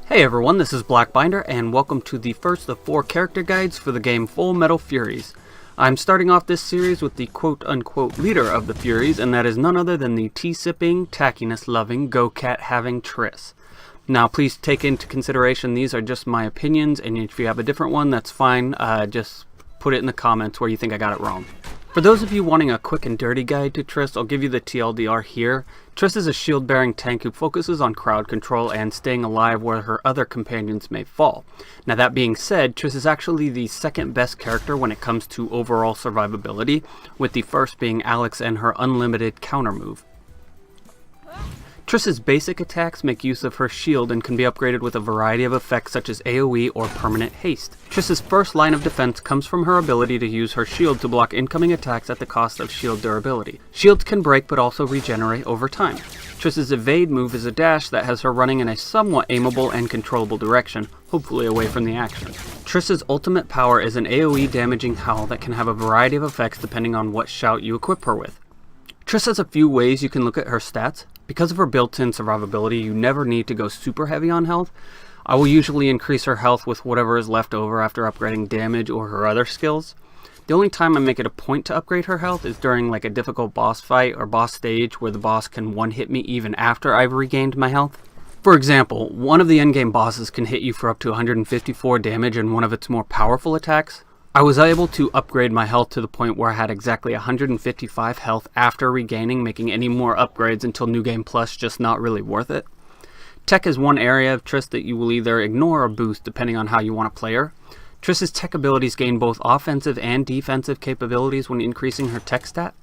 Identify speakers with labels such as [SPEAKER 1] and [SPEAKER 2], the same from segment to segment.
[SPEAKER 1] Hey everyone, this is Blackbinder, and welcome to the first of 4 character guides for the game Full Metal Furies. I'm starting off this series with the quote-unquote leader of the Furies, and that is none other than the tea-sipping, tackiness-loving, go-cat-having Triss. Now please take into consideration these are just my opinions, and if you have a different one, that's fine. Just put it in the comments where you think I got it wrong. For those of you wanting a quick and dirty guide to Triss, I'll give you the TLDR here. Triss is a shield-bearing tank who focuses on crowd control and staying alive where her other companions may fall. Now that being said, Triss is actually the second best character when it comes to overall survivability, with the first being Alex and her unlimited counter move. Triss's basic attacks make use of her shield and can be upgraded with a variety of effects such as AoE or permanent haste. Triss's first line of defense comes from her ability to use her shield to block incoming attacks at the cost of shield durability. Shields can break but also regenerate over time. Triss's evade move is a dash that has her running in a somewhat aimable and controllable direction, hopefully away from the action. Triss's ultimate power is an AoE damaging howl that can have a variety of effects depending on what shout you equip her with. Triss has a few ways you can look at her stats. Because of her built-in survivability, you never need to go super heavy on health. I will usually increase her health with whatever is left over after upgrading damage or her other skills. The only time I make it a point to upgrade her health is during like a difficult boss fight or boss stage where the boss can one-hit me even after I've regained my health. For example, one of the endgame bosses can hit you for up to 154 damage in one of its more powerful attacks. I was able to upgrade my health to the point where I had exactly 155 health after regaining, making any more upgrades until New Game Plus just not really worth it. Tech is one area of Triss that you will either ignore or boost depending on how you want to play her. Triss's tech abilities gain both offensive and defensive capabilities when increasing her tech stat.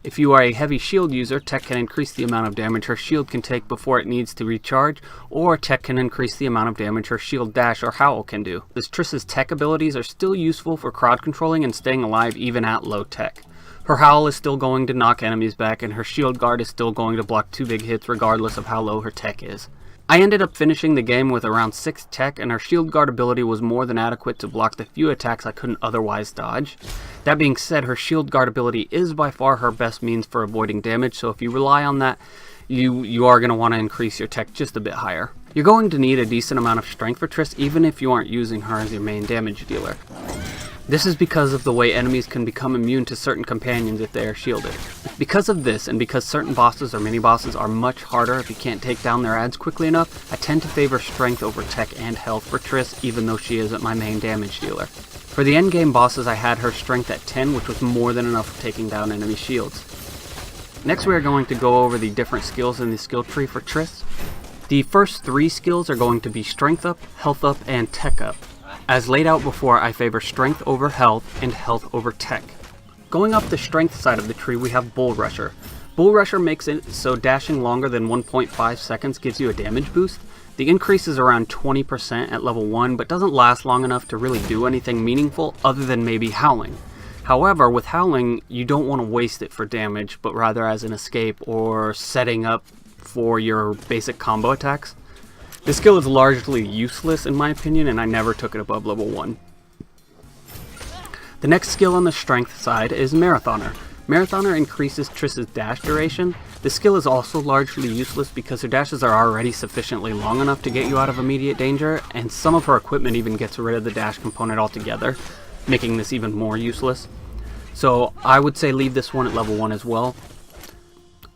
[SPEAKER 1] If you are a heavy shield user, tech can increase the amount of damage her shield can take before it needs to recharge, or tech can increase the amount of damage her shield dash or howl can do. As Triss's tech abilities are still useful for crowd controlling and staying alive even at low tech. Her howl is still going to knock enemies back, and her shield guard is still going to block 2 big hits regardless of how low her tech is. I ended up finishing the game with around 6 tech, and her shield guard ability was more than adequate to block the few attacks I couldn't otherwise dodge. That being said, her shield guard ability is by far her best means for avoiding damage, so if you rely on that, you are going to want to increase your tech just a bit higher. You're going to need a decent amount of strength for Triss even if you aren't using her as your main damage dealer. This is because of the way enemies can become immune to certain companions if they are shielded. Because of this, and because certain bosses or mini-bosses are much harder if you can't take down their adds quickly enough, I tend to favor strength over tech and health for Triss, even though she isn't my main damage dealer. For the endgame bosses, I had her strength at 10, which was more than enough for taking down enemy shields. Next we are going to go over the different skills in the skill tree for Triss. The first 3 skills are going to be strength up, health up, and tech up. As laid out before, I favor strength over health and health over tech. Going up the strength side of the tree, we have Bull Rusher. Bull Rusher makes it so dashing longer than 1.5 seconds gives you a damage boost. The increase is around 20% at level 1, but doesn't last long enough to really do anything meaningful other than maybe howling. However, with howling, you don't want to waste it for damage, but rather as an escape or setting up for your basic combo attacks. This skill is largely useless in my opinion, and I never took it above level 1. The next skill on the strength side is Marathoner. Marathoner increases Triss's dash duration. This skill is also largely useless because her dashes are already sufficiently long enough to get you out of immediate danger, and some of her equipment even gets rid of the dash component altogether, making this even more useless. So I would say leave this one at level 1 as well.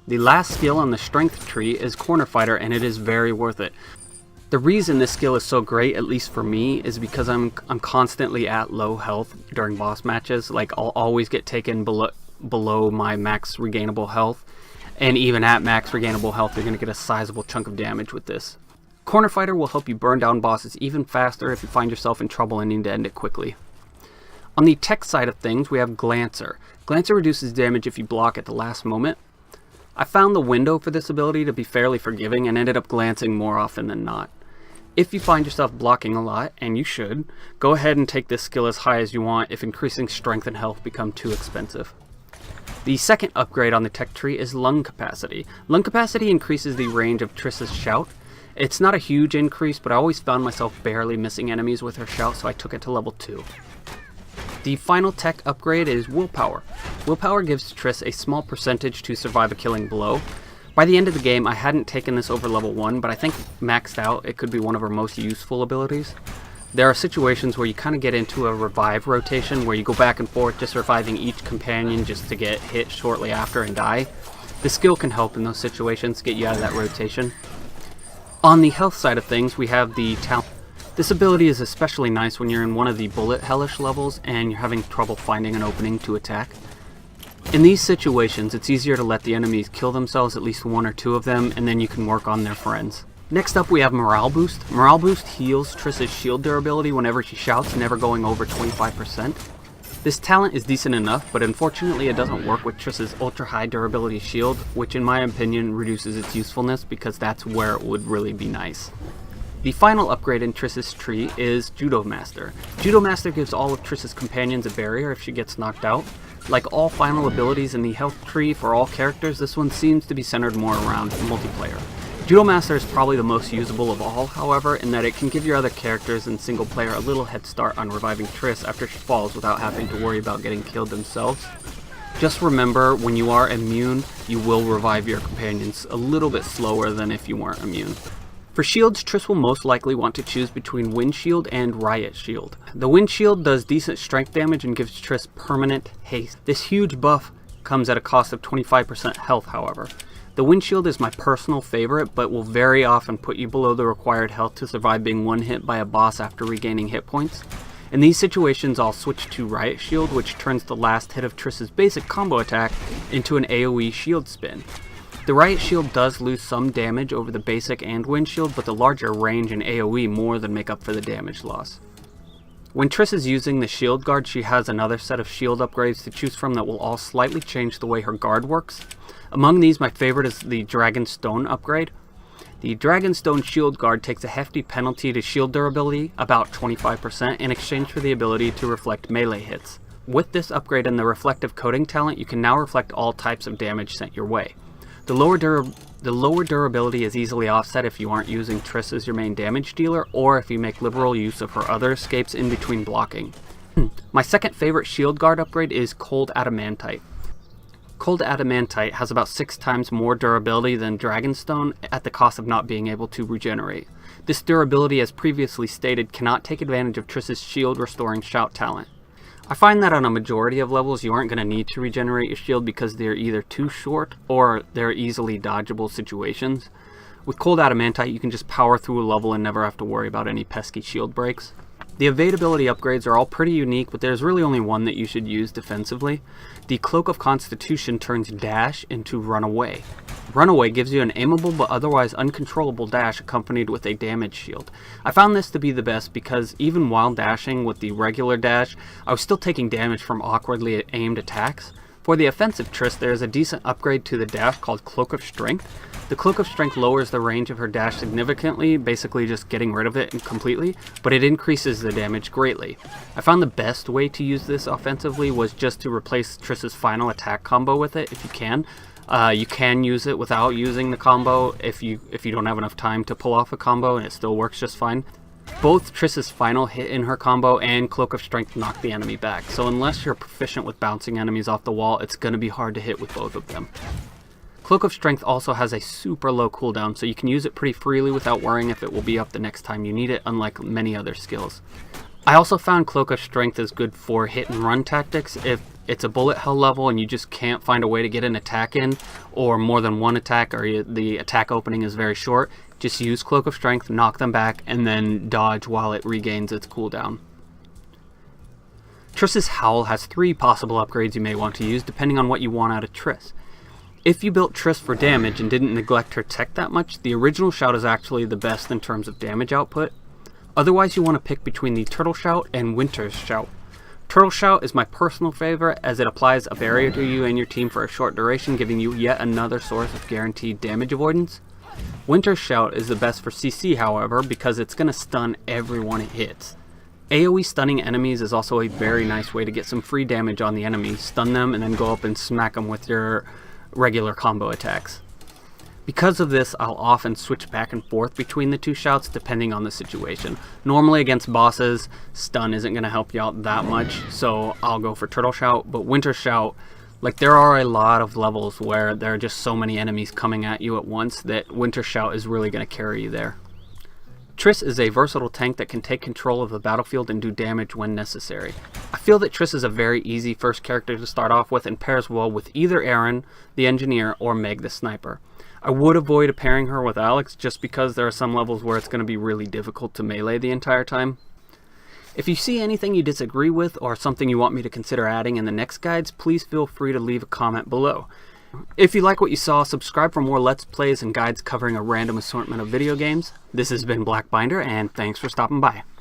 [SPEAKER 1] The last skill on the strength tree is Corner Fighter, and it is very worth it. The reason this skill is so great, at least for me, is because I'm constantly at low health during boss matches. Like, I'll always get taken below my max regainable health, and even at max regainable health, you're going to get a sizable chunk of damage with this. Corner Fighter will help you burn down bosses even faster if you find yourself in trouble and need to end it quickly. On the tech side of things, we have Glancer. Glancer reduces damage if you block at the last moment. I found the window for this ability to be fairly forgiving and ended up glancing more often than not. If you find yourself blocking a lot, and you should, go ahead and take this skill as high as you want if increasing strength and health become too expensive. The second upgrade on the tech tree is Lung Capacity. Lung Capacity increases the range of Triss's shout. It's not a huge increase, but I always found myself barely missing enemies with her shout, so I took it to level 2. The final tech upgrade is Willpower. Willpower gives Triss a small percentage to survive a killing blow. By the end of the game, I hadn't taken this over level 1, but I think maxed out, it could be one of her most useful abilities. There are situations where you kind of get into a revive rotation, where you go back and forth just reviving each companion just to get hit shortly after and die. The skill can help in those situations, get you out of that rotation. On the health side of things, we have the talent. This ability is especially nice when you're in one of the bullet hellish levels and you're having trouble finding an opening to attack. In these situations, it's easier to let the enemies kill themselves, at least one or two of them, and then you can work on their friends. Next up we have Morale Boost. Morale Boost heals Triss's shield durability whenever she shouts, never going over 25%. This talent is decent enough, but unfortunately it doesn't work with Triss's ultra high durability shield, which in my opinion reduces its usefulness because that's where it would really be nice. The final upgrade in Triss's tree is Judo Master. Judo Master gives all of Triss's companions a barrier if she gets knocked out. Like all final abilities in the health tree for all characters, this one seems to be centered more around multiplayer. Judo Master is probably the most usable of all, however, in that it can give your other characters in single player a little head start on reviving Triss after she falls without having to worry about getting killed themselves. Just remember, when you are immune, you will revive your companions a little bit slower than if you weren't immune. For shields, Triss will most likely want to choose between Wind Shield and Riot Shield. The Wind Shield does decent strength damage and gives Triss permanent haste. This huge buff comes at a cost of 25% health, however. The Wind Shield is my personal favorite, but will very often put you below the required health to survive being one hit by a boss after regaining hit points. In these situations, I'll switch to Riot Shield, which turns the last hit of Triss's basic combo attack into an AoE shield spin. The Riot Shield does lose some damage over the basic and Wind Shield, but the larger range and AoE more than make up for the damage loss. When Triss is using the Shield Guard, she has another set of shield upgrades to choose from that will all slightly change the way her guard works. Among these, my favorite is the Dragonstone upgrade. The Dragonstone Shield Guard takes a hefty penalty to shield durability, about 25%, in exchange for the ability to reflect melee hits. With this upgrade and the reflective coating talent, you can now reflect all types of damage sent your way. The lower durability is easily offset if you aren't using Triss as your main damage dealer, or if you make liberal use of her other escapes in between blocking. My second favorite shield guard upgrade is Cold Adamantite. Cold Adamantite has about 6 times more durability than Dragonstone at the cost of not being able to regenerate. This durability, as previously stated, cannot take advantage of Triss's shield restoring shout talent. I find that on a majority of levels you aren't going to need to regenerate your shield because they're either too short or they're easily dodgeable situations. With Cold Adamantite you can just power through a level and never have to worry about any pesky shield breaks. The evadability upgrades are all pretty unique, but there's really only one that you should use defensively. The Cloak of Constitution turns dash into runaway. Runaway gives you an aimable but otherwise uncontrollable dash accompanied with a damage shield. I found this to be the best because even while dashing with the regular dash, I was still taking damage from awkwardly aimed attacks. For the offensive Triss, there is a decent upgrade to the dash called Cloak of Strength. The Cloak of Strength lowers the range of her dash significantly, basically just getting rid of it completely, but it increases the damage greatly. I found the best way to use this offensively was just to replace Triss's final attack combo with it if you can. You can use it without using the combo if you don't have enough time to pull off a combo, and it still works just fine. Both Triss's final hit in her combo and Cloak of Strength knock the enemy back, so unless you're proficient with bouncing enemies off the wall, it's going to be hard to hit with both of them. Cloak of Strength also has a super low cooldown, so you can use it pretty freely without worrying if it will be up the next time you need it, unlike many other skills. I also found Cloak of Strength is good for hit and run tactics. If it's a bullet hell level and you just can't find a way to get an attack in, or more than one attack, or the attack opening is very short, just use Cloak of Strength, knock them back, and then dodge while it regains its cooldown. Triss's Howl has 3 possible upgrades you may want to use depending on what you want out of Triss. If you built Triss for damage and didn't neglect her tech that much, the original shout is actually the best in terms of damage output. Otherwise, you want to pick between the Turtle Shout and Winter's Shout. Turtle Shout is my personal favorite as it applies a barrier to you and your team for a short duration, giving you yet another source of guaranteed damage avoidance. Winter's Shout is the best for CC, however, because it's going to stun everyone it hits. AoE stunning enemies is also a very nice way to get some free damage on the enemy, stun them, and then go up and smack them with your regular combo attacks. Because of this, I'll often switch back and forth between the 2 shouts depending on the situation. Normally against bosses, stun isn't going to help you out that much, so I'll go for Turtle Shout, but Winter Shout Like, there are a lot of levels where there are just so many enemies coming at you at once that Winter Shout is really going to carry you there. Triss is a versatile tank that can take control of the battlefield and do damage when necessary. I feel that Triss is a very easy first character to start off with and pairs well with either Aaron, the engineer, or Meg, the sniper. I would avoid pairing her with Alex just because there are some levels where it's going to be really difficult to melee the entire time. If you see anything you disagree with or something you want me to consider adding in the next guides, please feel free to leave a comment below. If you like what you saw, subscribe for more Let's Plays and guides covering a random assortment of video games. This has been Black Binder, and thanks for stopping by.